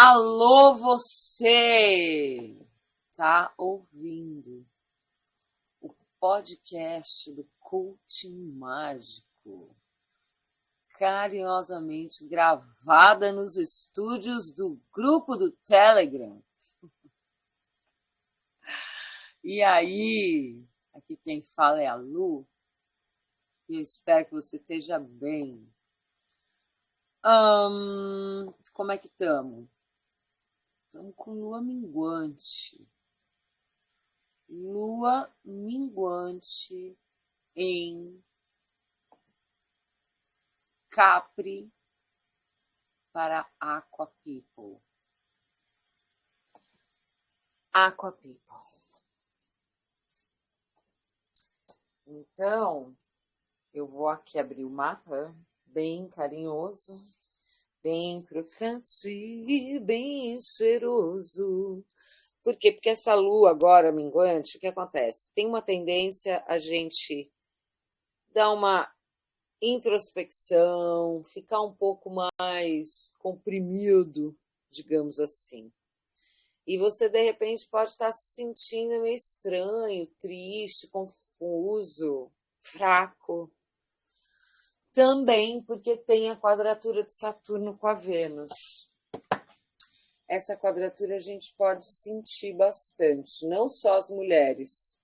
Alô, você! Tá ouvindo o podcast do Coaching Mágico, carinhosamente gravada nos estúdios do grupo do Telegram. E aí, aqui quem fala é a Lu, e eu espero que você esteja bem. Como é que estamos? Estamos com lua minguante. Lua minguante em Capri para Aqua People. Aqua People. Então, eu vou aqui abrir o mapa, bem carinhoso, bem crocante, bem cheiroso. Por quê? Porque essa lua agora minguante, o que acontece? Tem uma tendência a gente dar uma introspecção, ficar um pouco mais comprimido, digamos assim. E você, de repente, pode estar se sentindo meio estranho, triste, confuso, fraco. Também porque tem a quadratura de Saturno com a Vênus. Essa quadratura a gente pode sentir bastante, não só as mulheres.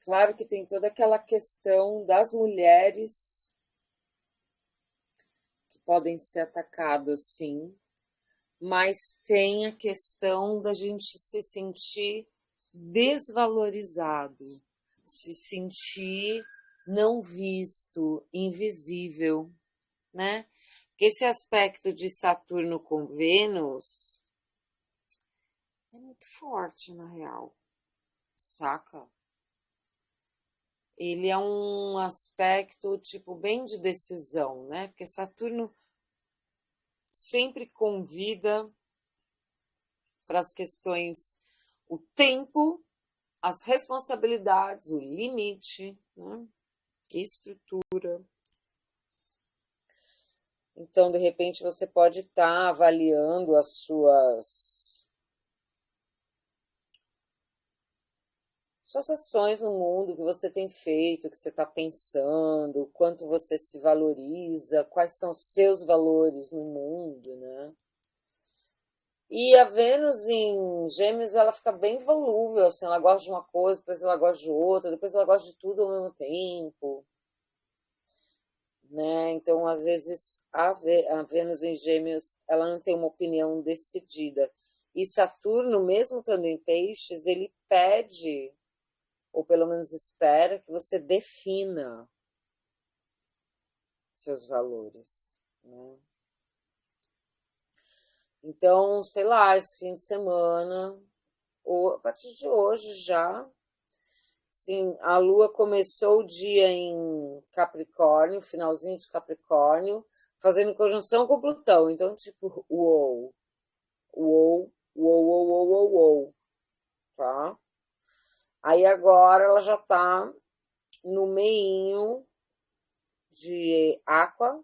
Claro que tem toda aquela questão das mulheres que podem ser atacadas, sim, mas tem a questão da gente se sentir desvalorizado, se sentir não visto, invisível, né? Porque esse aspecto de Saturno com Vênus é muito forte, na real, saca? Ele é um aspecto, tipo, bem de decisão, né? Porque Saturno sempre convida para as questões, o tempo, as responsabilidades, o limite, né? Estrutura. Então, de repente, você pode estar avaliando as suas ações no mundo, que você tem feito, que você está pensando, o quanto você se valoriza, quais são os seus valores no mundo, né? E a Vênus em Gêmeos, ela fica bem volúvel, assim, ela gosta de uma coisa, depois ela gosta de outra, depois ela gosta de tudo ao mesmo tempo, né? Então, às vezes, a Vênus em Gêmeos, ela não tem uma opinião decidida. E Saturno, mesmo estando em Peixes, ele pede, ou pelo menos espera, que você defina seus valores, né? Então, sei lá, esse fim de semana, ou a partir de hoje já, sim, a Lua começou o dia em Capricórnio, finalzinho de Capricórnio, fazendo conjunção com Plutão. Então, tipo, uou, uou, uou, uou, uou, uou, uou, tá? Aí agora ela já tá no meinho de Aqua,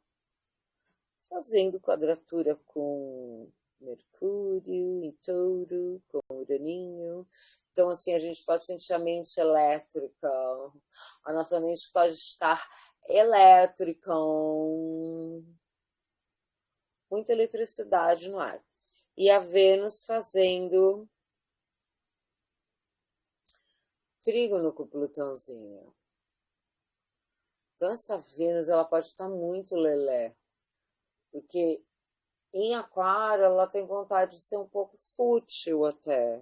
fazendo quadratura com Mercúrio em Touro, com Uraninho. Então, assim, a gente pode sentir a mente elétrica, a nossa mente pode estar elétrica, muita eletricidade no ar. E a Vênus fazendo trígono com Plutãozinho. Então, essa Vênus, ela pode estar muito lelé, porque em Aquário ela tem vontade de ser um pouco fútil até,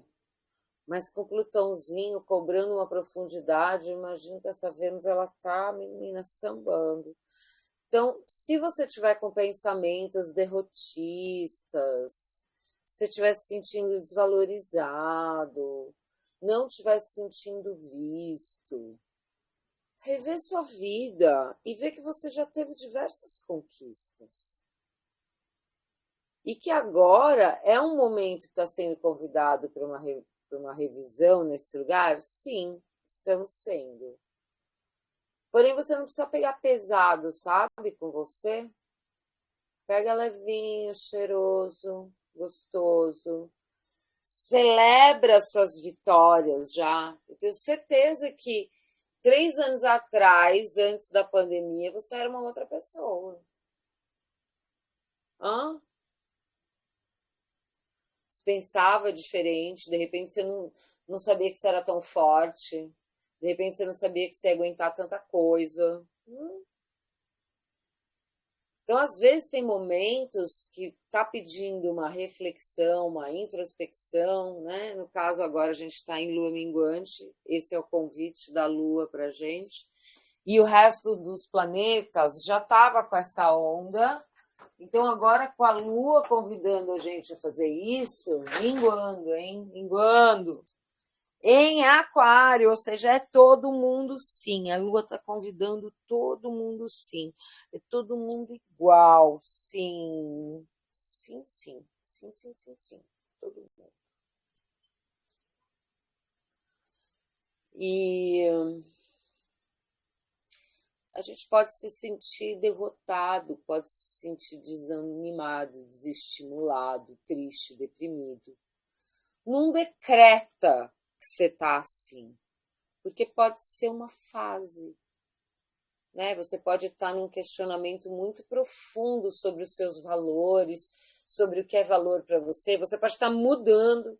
mas com Plutãozinho cobrando uma profundidade, imagino que essa Vênus ela tá, menina, sambando. Então, se você tiver com pensamentos derrotistas, se estiver se sentindo desvalorizado, não estiver se sentindo visto, rever sua vida e ver que você já teve diversas conquistas. E que agora é um momento que está sendo convidado para uma revisão nesse lugar? Sim, estamos sendo. Porém, você não precisa pegar pesado, sabe, com você. Pega levinho, cheiroso. gostoso. Celebra as suas vitórias já. Eu tenho certeza que 3 anos atrás, antes da pandemia, você era uma outra pessoa. Hã? Você pensava diferente, de repente você não sabia que você era tão forte, de repente você não sabia que você ia aguentar tanta coisa. Então, às vezes, tem momentos que tá pedindo uma reflexão, uma introspecção, né? No caso, agora a gente está em lua minguante, esse é o convite da lua para a gente. E o resto dos planetas já estava com essa onda. Então, agora com a lua convidando a gente a fazer isso, minguando, hein? Minguando. Em Aquário, ou seja, é todo mundo sim. A Lua está convidando todo mundo sim. É todo mundo igual, sim. Sim, sim. Sim, sim, sim, sim. Todo mundo. E a gente pode se sentir derrotado, pode se sentir desanimado, desestimulado, triste, deprimido. Não decreta que você está assim, porque pode ser uma fase. Né? Você pode estar num questionamento muito profundo sobre os seus valores, sobre o que é valor para você. Você pode estar mudando,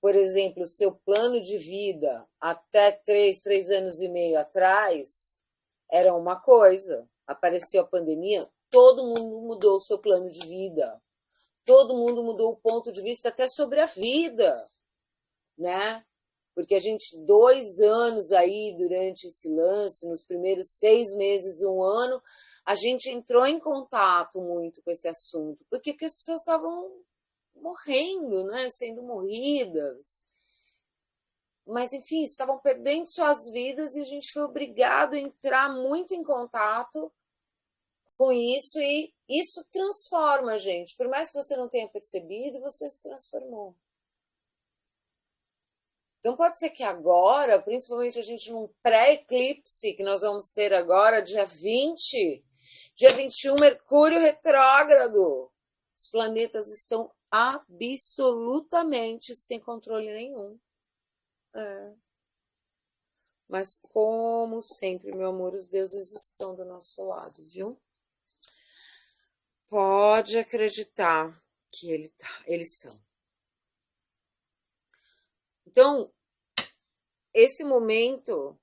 por exemplo, o seu plano de vida até 3 anos e meio atrás era uma coisa. Apareceu a pandemia, todo mundo mudou o seu plano de vida. Todo mundo mudou o ponto de vista até sobre a vida, né? Porque a gente, 2 anos aí, durante esse lance, nos primeiros 6 meses, 1 ano, a gente entrou em contato muito com esse assunto. Por quê? Porque as pessoas estavam morrendo, né? Sendo morridas. Mas, enfim, estavam perdendo suas vidas e a gente foi obrigado a entrar muito em contato com isso e isso transforma a gente. Por mais que você não tenha percebido, você se transformou. Então pode ser que agora, principalmente a gente num pré-eclipse que nós vamos ter agora, dia 21, Mercúrio retrógrado. Os planetas estão absolutamente sem controle nenhum. É. Mas como sempre, meu amor, os deuses estão do nosso lado, viu? Pode acreditar que eles estão. Então, esse momento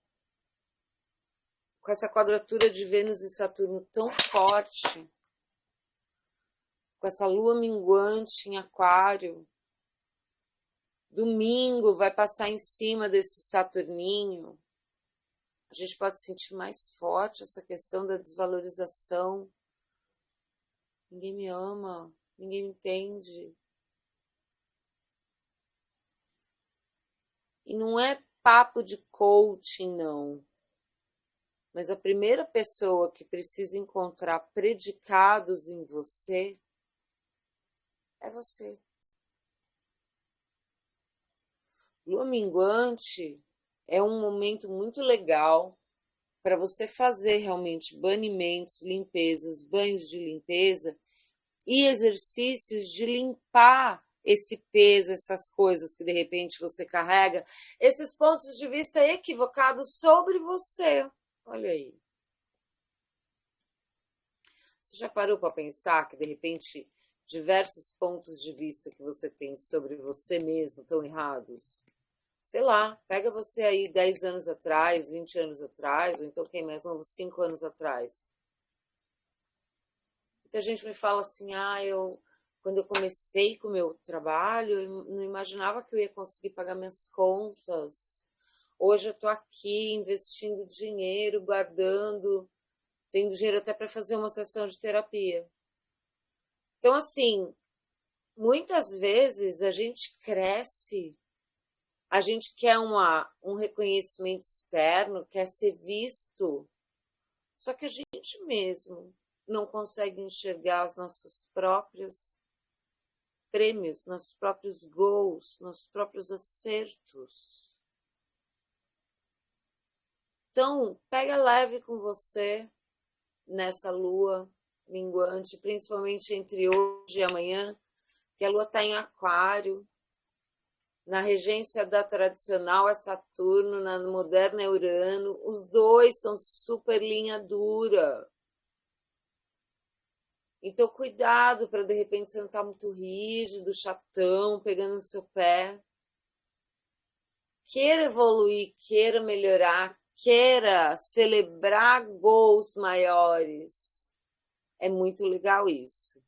com essa quadratura de Vênus e Saturno tão forte, com essa lua minguante em Aquário, domingo vai passar em cima desse Saturninho, a gente pode sentir mais forte essa questão da desvalorização. Ninguém me ama, ninguém me entende. E não é papo de coaching, não. Mas a primeira pessoa que precisa encontrar predicados em você é você. Lua minguante é um momento muito legal para você fazer realmente banimentos, limpezas, banhos de limpeza e exercícios de limpar esse peso, essas coisas que de repente você carrega, esses pontos de vista equivocados sobre você. Olha aí. Você já parou para pensar que de repente diversos pontos de vista que você tem sobre você mesmo estão errados? Sei lá, pega você aí 10 anos atrás, 20 anos atrás, ou então quem mais novo, 5 anos atrás. Muita gente me fala assim, quando eu comecei com o meu trabalho, eu não imaginava que eu ia conseguir pagar minhas contas. Hoje eu estou aqui investindo dinheiro, guardando, tendo dinheiro até para fazer uma sessão de terapia. Então, assim, muitas vezes a gente cresce, a gente quer um reconhecimento externo, quer ser visto, só que a gente mesmo não consegue enxergar os nossos próprios prêmios, nossos próprios goals, nossos próprios acertos. Então, pega leve com você nessa lua minguante, principalmente entre hoje e amanhã. que a Lua está em Aquário. Na regência da tradicional é Saturno, na moderna é Urano. Os dois são super linha dura. Então, cuidado para, de repente, você não estar muito rígido, chatão, pegando no seu pé. Queira evoluir, queira melhorar, queira celebrar gols maiores. É muito legal isso.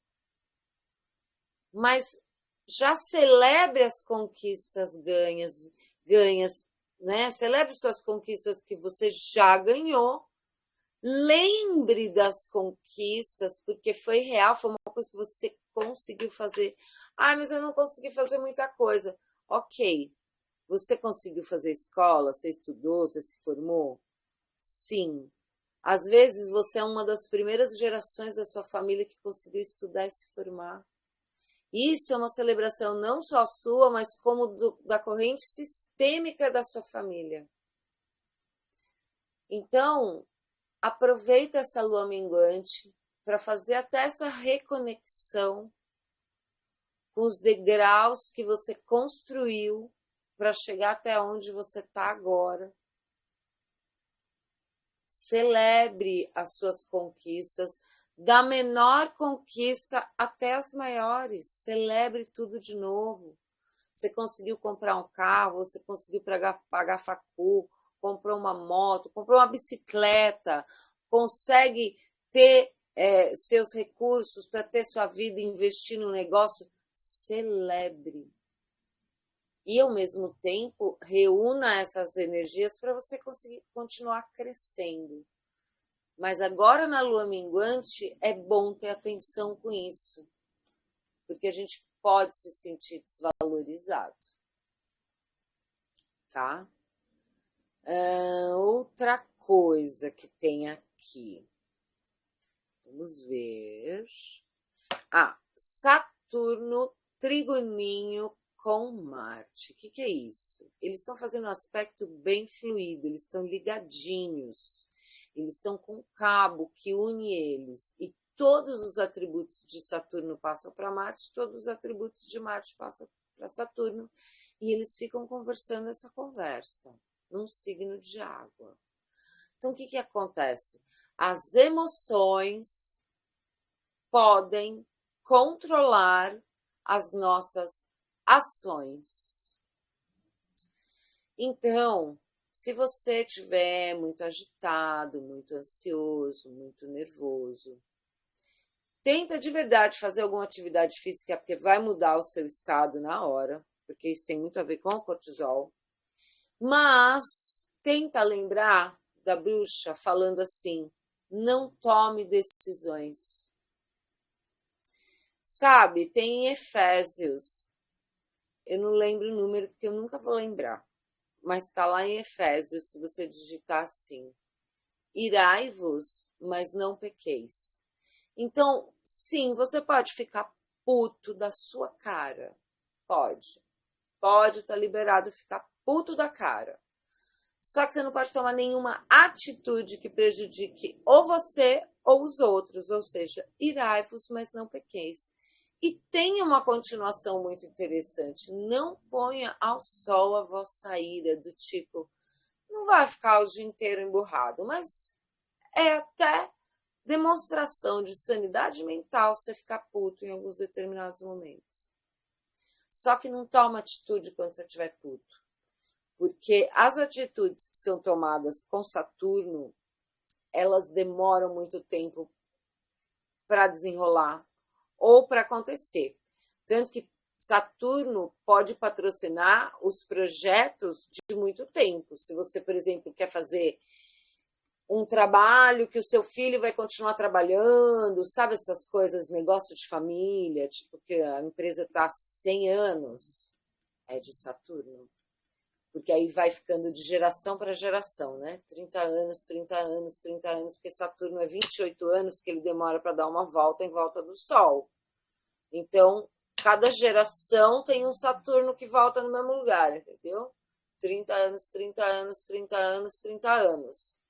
Mas já celebre as conquistas ganhas, né? Celebre suas conquistas que você já ganhou. Lembre das conquistas, porque foi real, foi uma coisa que você conseguiu fazer. Ah, mas eu não consegui fazer muita coisa. Ok, você conseguiu fazer escola, você estudou, você se formou? Sim. Às vezes você é uma das primeiras gerações da sua família que conseguiu estudar e se formar. Isso é uma celebração não só sua, mas como da corrente sistêmica da sua família. Então, aproveita essa lua minguante para fazer até essa reconexão com os degraus que você construiu para chegar até onde você está agora. Celebre as suas conquistas, da menor conquista até as maiores. Celebre tudo de novo. Você conseguiu comprar um carro, você conseguiu pagar facu, comprou uma moto, comprou uma bicicleta, consegue ter seus recursos para ter sua vida e investir no negócio, celebre. E, ao mesmo tempo, reúna essas energias para você conseguir continuar crescendo. Mas agora, na lua minguante, é bom ter atenção com isso, porque a gente pode se sentir desvalorizado. Tá? Outra coisa que tem aqui. Vamos ver. Saturno trigoninho com Marte. O que é isso? Eles estão fazendo um aspecto bem fluido, eles estão ligadinhos, eles estão com um cabo que une eles. E todos os atributos de Saturno passam para Marte, todos os atributos de Marte passam para Saturno, e eles ficam conversando essa conversa, num signo de água. Então, o que acontece? As emoções podem controlar as nossas ações. Então, se você estiver muito agitado, muito ansioso, muito nervoso, tenta de verdade fazer alguma atividade física, porque vai mudar o seu estado na hora, porque isso tem muito a ver com o cortisol. Mas tenta lembrar da bruxa falando assim: não tome decisões. Sabe, tem em Efésios, eu não lembro o número porque eu nunca vou lembrar, mas está lá em Efésios, se você digitar assim: irai-vos, mas não pequeis. Então, sim, você pode ficar puto da sua cara, pode estar liberado ficar puto da cara. Só que você não pode tomar nenhuma atitude que prejudique ou você ou os outros, ou seja, irai-vos, mas não pequeis. E tem uma continuação muito interessante: não ponha ao sol a vossa ira, do tipo, não vai ficar o dia inteiro emburrado, mas é até demonstração de sanidade mental você ficar puto em alguns determinados momentos. Só que não toma atitude quando você estiver puto, porque as atitudes que são tomadas com Saturno, elas demoram muito tempo para desenrolar ou para acontecer. Tanto que Saturno pode patrocinar os projetos de muito tempo. Se você, por exemplo, quer fazer um trabalho que o seu filho vai continuar trabalhando, sabe essas coisas, negócio de família, tipo que a empresa está há 100 anos, é de Saturno. Porque aí vai ficando de geração para geração, né? 30 anos, 30 anos, 30 anos, porque Saturno é 28 anos que ele demora para dar uma volta em volta do Sol. Então, cada geração tem um Saturno que volta no mesmo lugar, entendeu? 30 anos, 30 anos, 30 anos, 30 anos.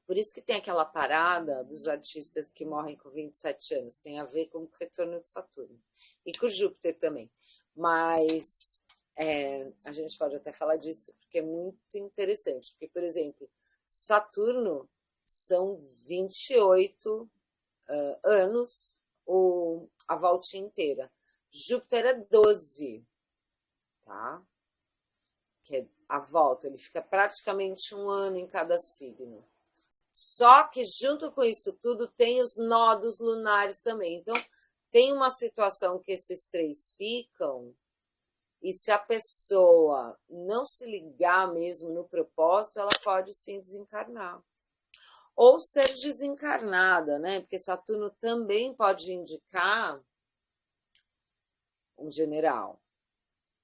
Por isso que tem aquela parada dos artistas que morrem com 27 anos, tem a ver com o retorno de Saturno. E com Júpiter também. Mas a gente pode até falar disso, porque é muito interessante. Porque, por exemplo, Saturno são 28 anos a voltinha inteira. Júpiter é 12, tá? Que é a volta, ele fica praticamente um ano em cada signo. Só que junto com isso tudo tem os nodos lunares também. Então, tem uma situação que esses três ficam, e se a pessoa não se ligar mesmo no propósito, ela pode sim desencarnar. Ou ser desencarnada, né? Porque Saturno também pode indicar um general.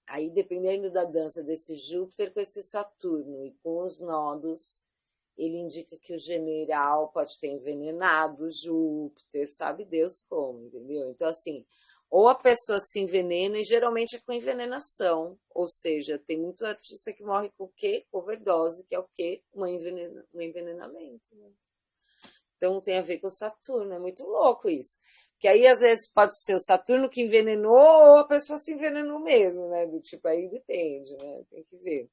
Aí, dependendo da dança desse Júpiter com esse Saturno e com os nodos, ele indica que o general pode ter envenenado o Júpiter, sabe Deus como, entendeu? Então, assim, ou a pessoa se envenena, e geralmente é com envenenação, ou seja, tem muito artista que morre com o quê? Overdose, que é o quê? Um envenenamento, né? Então tem a ver com o Saturno, é muito louco isso. Que aí às vezes pode ser o Saturno que envenenou ou a pessoa se envenenou mesmo, né? Do tipo, aí depende, né? Tem que ver.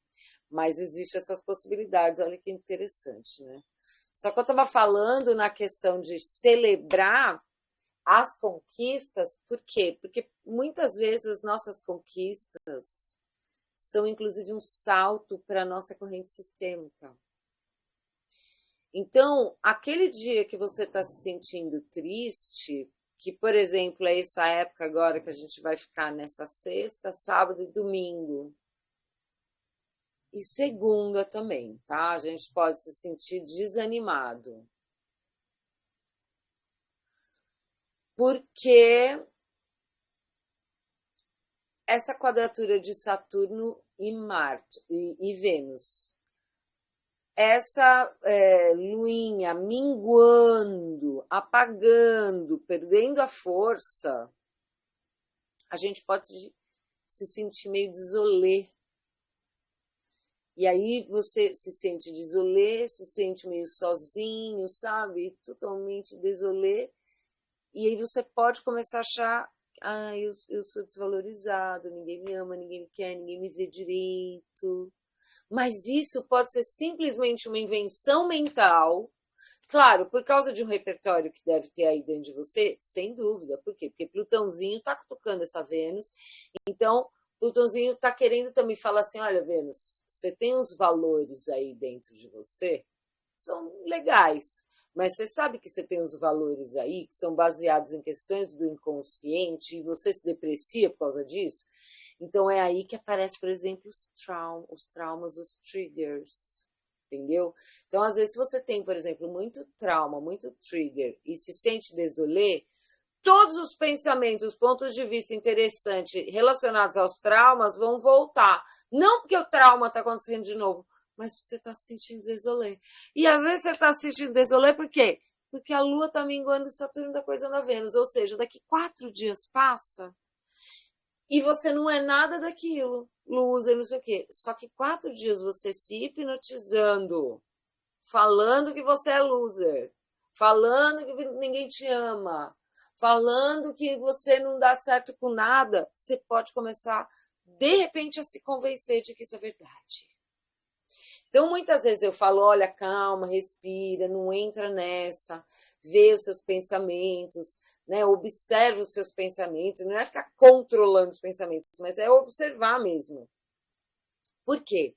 Mas existem essas possibilidades, olha que interessante, né? Só que eu estava falando na questão de celebrar as conquistas, por quê? Porque muitas vezes as nossas conquistas são inclusive um salto para a nossa corrente sistêmica. Então, aquele dia que você está se sentindo triste, que, por exemplo, é essa época agora que a gente vai ficar nessa sexta, sábado e domingo. E segunda também, tá? A gente pode se sentir desanimado. Porque essa quadratura de Saturno e Marte e Vênus, essa luinha minguando, apagando, perdendo a força, a gente pode se sentir meio desolé. E aí você se sente desolé, se sente meio sozinho, sabe? Totalmente desolé. E aí você pode começar a achar, eu sou desvalorizado, ninguém me ama, ninguém me quer, ninguém me vê direito. Mas isso pode ser simplesmente uma invenção mental, claro, por causa de um repertório que deve ter aí dentro de você, sem dúvida. Por quê? Porque Plutãozinho está tocando essa Vênus, então Plutãozinho está querendo também falar assim, olha, Vênus, você tem uns valores aí dentro de você, são legais, mas você sabe que você tem os valores aí que são baseados em questões do inconsciente e você se deprecia por causa disso? Então é aí que aparece, por exemplo, os traumas, os triggers, entendeu? Então, às vezes, se você tem, por exemplo, muito trauma, muito trigger e se sente desolé, todos os pensamentos, os pontos de vista interessantes relacionados aos traumas vão voltar. Não porque o trauma está acontecendo de novo, mas porque você está se sentindo desolé. E às vezes você está se sentindo desolé por quê? Porque a Lua está minguando Saturno da coisa na Vênus. Ou seja, daqui 4 dias passa e você não é nada daquilo. Loser, não sei o quê. Só que 4 dias você se hipnotizando, falando que você é loser, falando que ninguém te ama, falando que você não dá certo com nada, você pode começar, de repente, a se convencer de que isso é verdade. Então, muitas vezes eu falo, olha, calma, respira, não entra nessa, vê os seus pensamentos, né? Observa os seus pensamentos, não é ficar controlando os pensamentos, mas é observar mesmo. Por quê?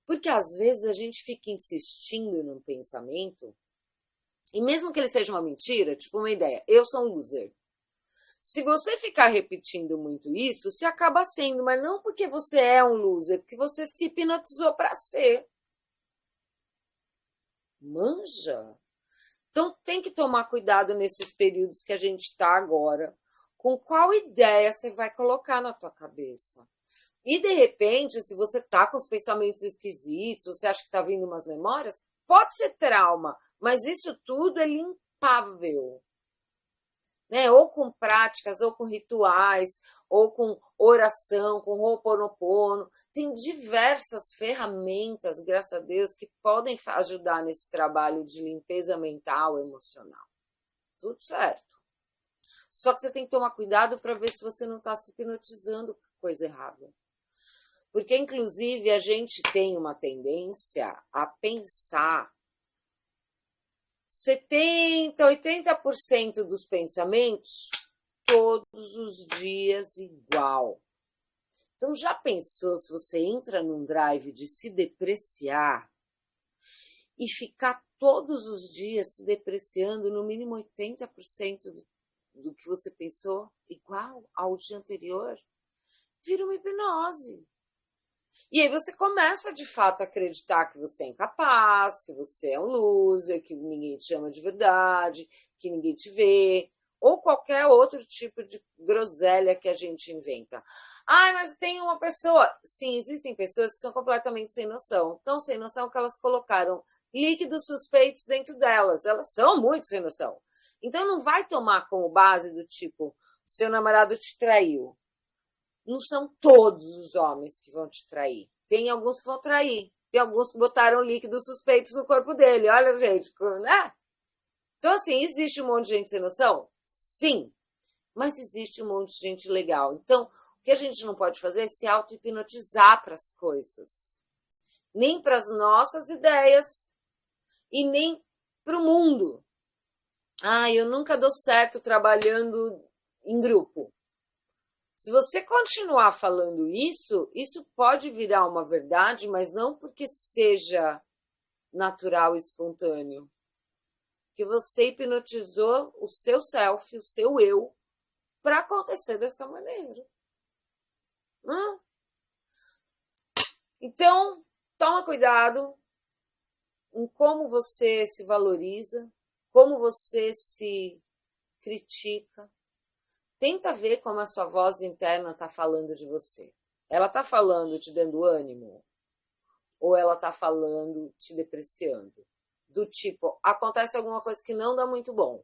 Porque às vezes a gente fica insistindo num pensamento, e mesmo que ele seja uma mentira, tipo uma ideia, eu sou um loser. Se você ficar repetindo muito isso, você acaba sendo, mas não porque você é um loser, porque você se hipnotizou para ser. Manja? Então tem que tomar cuidado nesses períodos que a gente está agora, com qual ideia você vai colocar na tua cabeça. E de repente, se você está com os pensamentos esquisitos, você acha que está vindo umas memórias, pode ser trauma, mas isso tudo é limpável. né? Ou com práticas, ou com rituais, ou com oração, com Ho'oponopono. Tem diversas ferramentas, graças a Deus, que podem ajudar nesse trabalho de limpeza mental, emocional. Tudo certo. Só que você tem que tomar cuidado para ver se você não está se hipnotizando com coisa errada. Porque, inclusive, a gente tem uma tendência a pensar 70%, 80% dos pensamentos todos os dias igual. Então, já pensou se você entra num drive de se depreciar e ficar todos os dias se depreciando no mínimo 80% do que você pensou igual ao dia anterior? Vira uma hipnose. E aí você começa, de fato, a acreditar que você é incapaz, que você é um loser, que ninguém te ama de verdade, que ninguém te vê, ou qualquer outro tipo de groselha que a gente inventa. Ai, mas tem uma pessoa... Sim, existem pessoas que são completamente sem noção. Tão sem noção que elas colocaram líquidos suspeitos dentro delas. Elas são muito sem noção. Então não vai tomar como base do tipo, seu namorado te traiu. Não são todos os homens que vão te trair. Tem alguns que vão trair. Tem alguns que botaram líquidos suspeitos no corpo dele. Olha, gente, né? Então, assim, existe um monte de gente sem noção? Sim. Mas existe um monte de gente legal. Então, o que a gente não pode fazer é se auto-hipnotizar para as coisas. Nem para as nossas ideias e nem para o mundo. Ah, eu nunca dou certo trabalhando em grupo. Se você continuar falando isso, isso pode virar uma verdade, mas não porque seja natural e espontâneo. Que você hipnotizou o seu self, o seu eu, para acontecer dessa maneira. Então, toma cuidado em como você se valoriza, como você se critica. Tenta ver como a sua voz interna está falando de você. Ela está falando te dando ânimo? Ou ela está falando te depreciando? Do tipo, acontece alguma coisa que não dá muito bom. O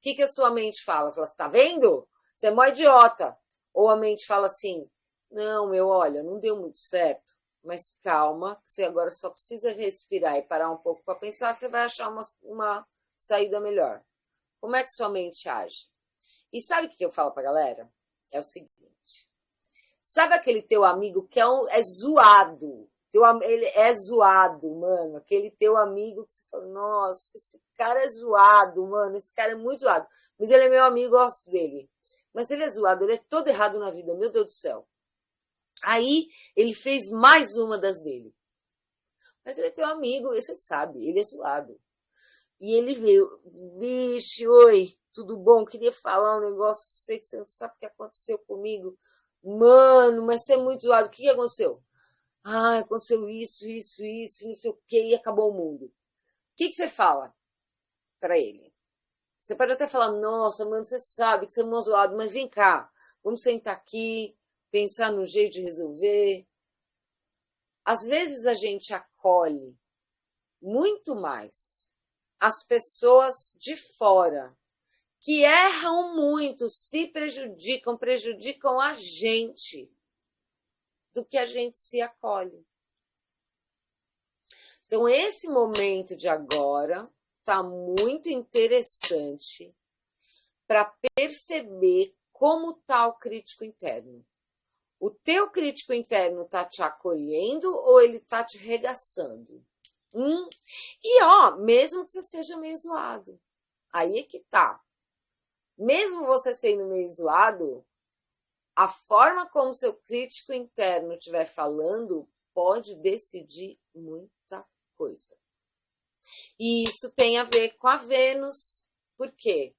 que a sua mente fala? Fala, você tá vendo? Você é mó idiota. Ou a mente fala assim, não, olha, não deu muito certo, mas calma, você agora só precisa respirar e parar um pouco para pensar, você vai achar uma saída melhor. Como é que sua mente age? E sabe o que eu falo pra galera? É o seguinte, sabe aquele teu amigo que é zoado? Ele é zoado, mano. Aquele teu amigo que você fala, nossa, esse cara é zoado, mano. Esse cara é muito zoado. Mas ele é meu amigo, eu gosto dele. Mas ele é zoado, ele é todo errado na vida, meu Deus do céu. Aí ele fez mais uma das dele. Mas ele é teu amigo, e você sabe, ele é zoado. E ele veio, vixe, oi, tudo bom? Queria falar um negócio que você não sabe o que aconteceu comigo. Mano, mas você é muito zoado. O que aconteceu? Ah, aconteceu isso, não sei o quê, e acabou o mundo. O que você fala para ele? Você pode até falar, nossa, mano, você sabe que você é um zoado, mas vem cá, vamos sentar aqui, pensar no jeito de resolver. Às vezes a gente acolhe muito mais as pessoas de fora, que erram muito, se prejudicam a gente, do que a gente se acolhe. Então, esse momento de agora está muito interessante para perceber como está o crítico interno. O teu crítico interno está te acolhendo ou ele está te regaçando? E ó, mesmo que você seja meio zoado, aí é que tá. Mesmo você sendo meio zoado, a forma como seu crítico interno estiver falando pode decidir muita coisa. E isso tem a ver com a Vênus. Por quê?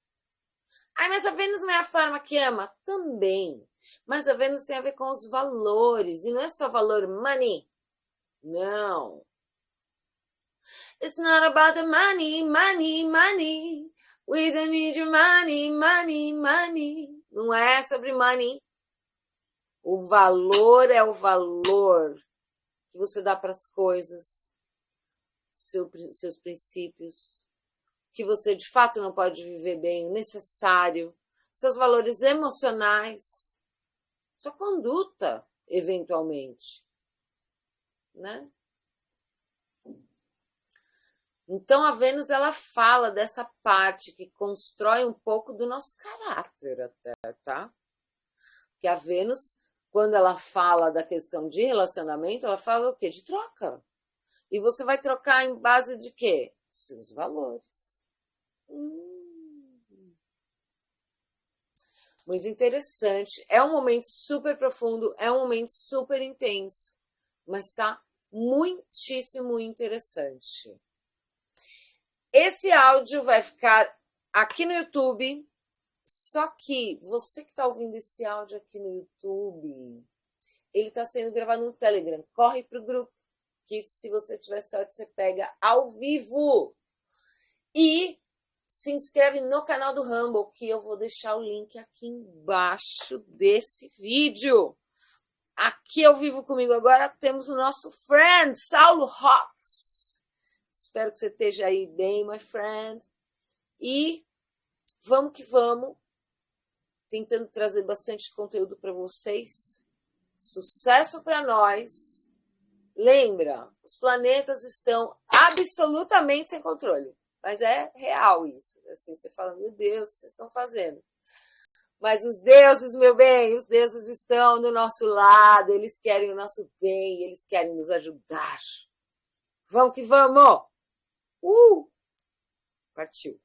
Ai, mas a Vênus não é a forma que ama? Também. Mas a Vênus tem a ver com os valores. E não é só valor money. Não. It's not about the money, money, money. We don't need your money, money, money. Não é sobre money. O valor é o valor que você dá para as coisas, seus princípios, que você de fato não pode viver bem, o necessário. seus valores emocionais, sua conduta, eventualmente, né? Então, a Vênus, ela fala dessa parte que constrói um pouco do nosso caráter até, tá? Porque a Vênus, quando ela fala da questão de relacionamento, ela fala o quê? De troca. E você vai trocar em base de quê? Seus valores. Muito interessante. É um momento super profundo, é um momento super intenso, mas tá muitíssimo interessante. Esse áudio vai ficar aqui no YouTube, só que você que está ouvindo esse áudio aqui no YouTube, ele está sendo gravado no Telegram. Corre para o grupo, que se você tiver sorte, você pega ao vivo. E se inscreve no canal do Rumble, que eu vou deixar o link aqui embaixo desse vídeo. Aqui ao vivo comigo agora temos o nosso friend, Saulo Rocks. Espero que você esteja aí bem, my friend. E vamos que vamos, tentando trazer bastante conteúdo para vocês. Sucesso para nós. Lembra, os planetas estão absolutamente sem controle. Mas é real isso. Assim, você fala, meu Deus, o que vocês estão fazendo? Mas os deuses, meu bem, os deuses estão do nosso lado. Eles querem o nosso bem, eles querem nos ajudar. Vamos que vamos! Partiu!